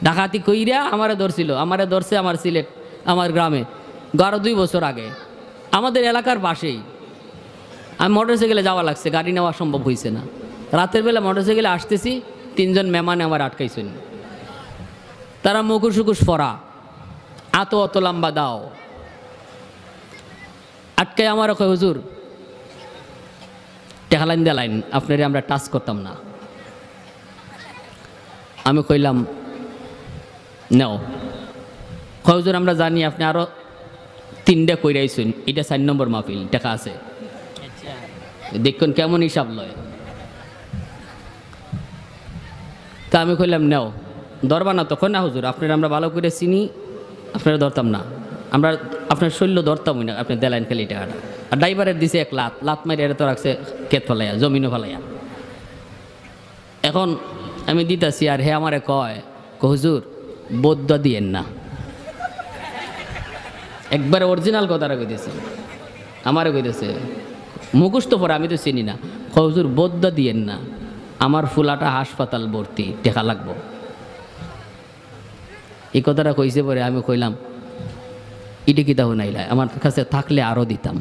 ডাকাতি কইরা আমারে ধরছিল, আমারে ধরছে আমার সিলেট আমার গ্রামে 12-2 বছর আগে আমাদের এলাকার পাশেই। আমি মোটরসাইকেলে যাওয়া লাগছে, গাড়ি নেওয়া সম্ভব হয়েছে না। রাতের বেলা মোটরসাইকেলে আসতেছি, 3 জন মেহমানে আমার আটকাইছেন। তারা মুখোশ উকুশ পরা, অত লম্বা দাও, আটকাই আমার কয় হুজুর টাকা লাইন দিয়ে লাইন, আপনারে আমরা টাচ করতাম না। আমি কইলাম নাও। কয় হুজুর আমরা জানি আপনি আরো 3টা কইরাইছেন, এটা 4 নম্বর মাহফিল, টাকা আছে, দেখুন কেমন হিসাব লয়। তা আমি কইলাম নাও, ধরবা না? তখন না হুজুর আপনারা আমরা ভালো করে চিনি, আপনারা ধরতাম না, আমরা আপনার শৈল্য ধরতামই না, আপনি দেলাইন খালি টাকাটা। আর ড্রাইভারের দিছে 1 লাত মারি এর তো রাখছে ক্ষেত ফেলাইয়া, জমিনও ফেলাইয়া। এখন আমি দিতাছি আর হে আমারে কয় হুজুর বৌদ্ধ দিয়েন না। একবারে অরিজিনাল কথাটা কইতেছে, আমারে কইতেছে, মুখোশ তো পরে আমি তো চিনি না। হুজুর বৌদ্ধ দিয়েন না, আমার ফুলাটা হাসপাতাল ভর্তি, টাকা লাগবো। এই কথাটা কইছে পরে আমি কইলাম ইটা কি তাহলে নাইলা, আমার কাছে থাকলে আরও দিতাম।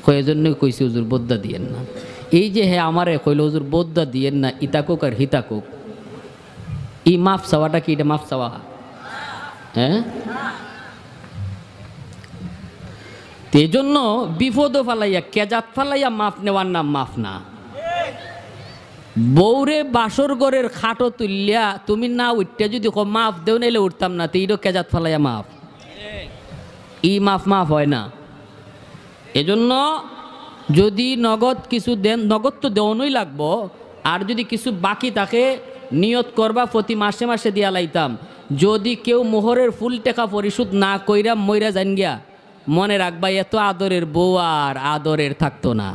কয়েকজন্যই কইছে হুজুর বৌদ্ধ দিয়েন না। এই যে হ্যাঁ আমারে কইল হুজুর বৌদ্ধ দিয়েন না, ইতাকুক আর হিতাকুক, এই মাফ চাওয়াটা কি? এটা মাফ চাওয়া? হ্যাঁ, এই জন্য বিপদ ফালাইয়া কেজাত ফালাইয়া মাফ নেওয়ার নাম মাফ না। বৌরে বাসর ঘরের খাটো তুললিয়া তুমি না উঠতে যদি মাফ দেও নাইলে উঠতাম না, তো এইটা কেজাত ফালাইয়া মাফ, ই মাফ হয় না। এজন্য যদি নগদ কিছু দেন, নগদ তো দেওয়ানোই লাগবো, আর যদি কিছু বাকি থাকে নিয়ত করবা প্রতি মাসে মাসে দিয়া লাইতাম। যদি কেউ মোহরের ফুল টাকা পরিশোধ না কইরা মইরা যান গিয়া, মনে রাখবা এত আদরের বউ আর আদরের থাকতো না।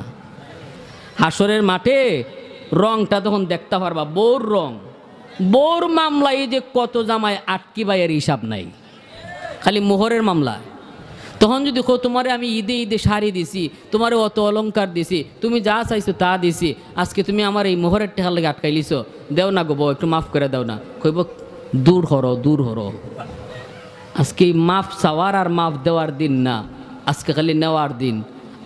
হাসরের মাঠে রংটা তখন দেখতে পারবা, বউর রং। বউর মামলায় যে কত জামায় আটকি বাইয়ের হিসাব নাই, খালি মোহরের মামলা। তখন যদি তোমারে আমি ঈদে শাড়ি দিছি, তোমারে অত অলংকার দিছি, তুমি যা চাইছো তা দিছি, আজকে তুমি আমার এই মোহরের টেকার লাগে আটকাইলিছো, দেও না গো বউ, একটু মাফ করে দাও না। কইব দূর হরো। আজকে মাফ চাওয়ার আর মাফ দেওয়ার দিন না, আজকে খালি নেওয়ার দিন।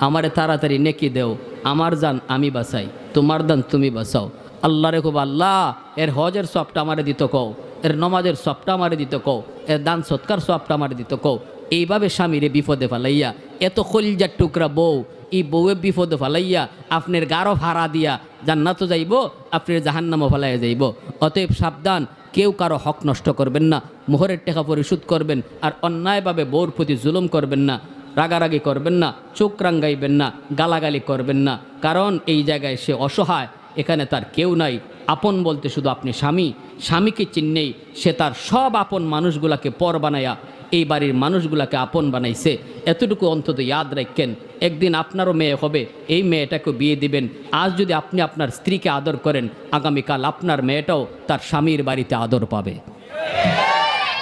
আমারে তাড়াতাড়ি নেকি দেও, আমার জান আমি বাঁচাই, তোমার দান তুমি বাঁচাও। আল্লাহ রে খুব আল্লাহ এর হজের সবটা আমারে দিত কও, এর নমাজের সবটা আমারে দিত কও, এর দান সৎকার সবটা আমারে দিত কও। এইভাবে স্বামীরে বিপদে ফালাইয়া, এত কলিজার টুকরা বউ, এই বউয়ে বিপদে ফালাইয়া আপনার গারো ভাড়া দিয়া জান্নাতও যাইব, আপনার জাহান্নামও ফালাইয়া যাইব। অতএব সাবধান, কেউ কারো হক নষ্ট করবেন না, মোহরের টাকা পরিশোধ করবেন, আর অন্যায়ভাবে বউর প্রতি জুলুম করবেন না, রাগারাগি করবেন না, চোখ রাঙ্গাইবেন না, গালাগালি করবেন না। কারণ এই জায়গায় সে অসহায়, এখানে তার কেউ নাই। আপন বলতে শুধু আপনি স্বামী, স্বামীকে চিননেই সে তার সব আপন মানুষগুলাকে পর বানাইয়া এই বাড়ির মানুষগুলাকে আপন বানাইছে। এতটুকু অন্তত ইয়াদ রাখেন, একদিন আপনারও মেয়ে হবে, এই মেয়েটাকে বিয়ে দিবেন। আজ যদি আপনি আপনার স্ত্রীকে আদর করেন, আগামীকাল আপনার মেয়েটাও তার স্বামীর বাড়িতে আদর পাবে,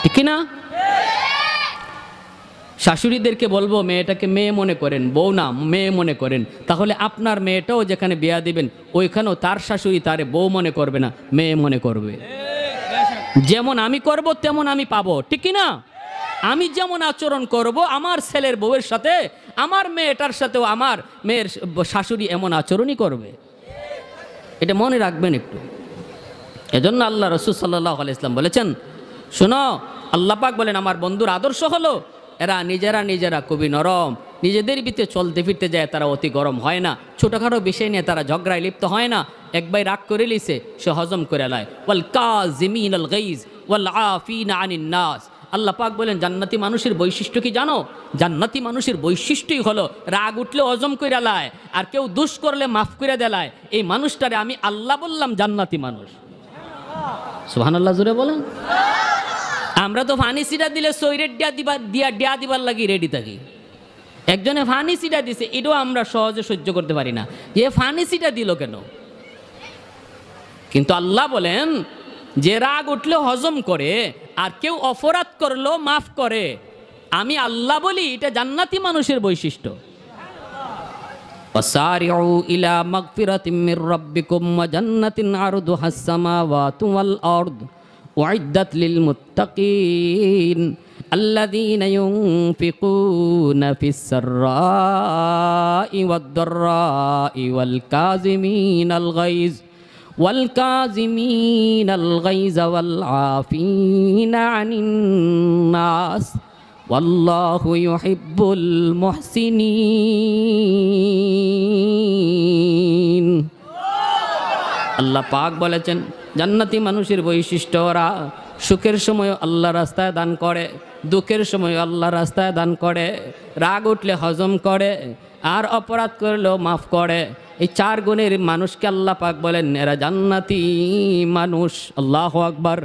ঠিক না? শাশুড়িদেরকে বলবো মেয়েটাকে মেয়ে মনে করেন, বউ না মেয়ে মনে করেন, তাহলে আপনার মেয়েটাও যেখানে বিয়া দিবেন ওইখানেও তার শাশুড়ি তারে বউ মনে করবে না, মেয়ে মনে করবে। যেমন আমি করব তেমন আমি পাবো, ঠিক না? আমি যেমন আচরণ করব আমার ছেলের বউয়ের সাথে, আমার মেয়েটার সাথেও আমার মেয়ের শাশুড়ি এমন আচরণই করবে। এটা মনে রাখবেন একটু। এজন্য আল্লাহ রাসূল সাল্লাল্লাহু আলাইহি ওয়াসাল্লাম বলেছেন, শোনো, আল্লাহ পাক বলেন আমার বন্ধুর আদর্শ হলো এরা নিজেরা খুবই নরম, নিজেদের ভিতরে চলতে ফিরতে যায় তারা অতি গরম হয় না, ছোটোখাটো বিষয় নিয়ে তারা ঝগড়ায় লিপ্ত হয় না। একবার রাগ করে লিছে সে হজম করে লায়। ওয়াল কাযিমিনাল গাইজ ওয়াল আফিনা আনিন নাস। আল্লাহ পাক বলেন জান্নাতি মানুষের বৈশিষ্ট্য কি জানো? জান্নাতি মানুষের বৈশিষ্ট্যই হলো রাগ উঠলে হজম করে লায়, আর কেউ দুষ করলে মাফ করে দেলায়। এই মানুষটারে আমি আল্লাহ বললাম জান্নাতি মানুষ। সুবহানাল্লাহ জোরে বলেন। আমরা তো ফানি সিটা দিলে সৈরের ডিয়া দিবার লাগি রেডি থাকি। একজনে ফানি সিটা দিছে, এটাও আমরা সহজে সহ্য করতে পারি না, এ ফানি সিটা দিল কেন? কিন্তু আল্লাহ বলেন যে রাগ উঠলে হজম করে, আর কেউ অপরাধ করলো মাফ করে, আমি আল্লাহ বলি এটা জান্নাতি মানুষের বৈশিষ্ট্য। ওয়াসারিউ ইলা মাগফিরাতিম মির রাব্বিকুম ওয়া জান্নাতিন আরদুহাস সামাওয়াতু ওয়াল আরদ উইদ্দাত লিল মুত্তাকিন আল্লাযীনা ইউনফিকুনা ফিস সাররাই ওয়াদ দাররাই ওয়াল কাযিমিনাল গায়জ والكاظمين الغيظ والعافين عن الناس والله يحب المحسنين আল্লাহ পাক বলেছেন জান্নাতি মানুষের বৈশিষ্ট্য ওরা সুখের সময় আল্লাহ রাস্তায় দান করে, দুঃখের সময় আল্লাহ রাস্তায় দান করে, রাগ উঠলে হজম করে, আর অপরাধ করলেও মাফ করে। এই চার গুণের মানুষকে আল্লাহ পাক বলেন এরা জান্নাতি মানুষ। আল্লাহু আকবার।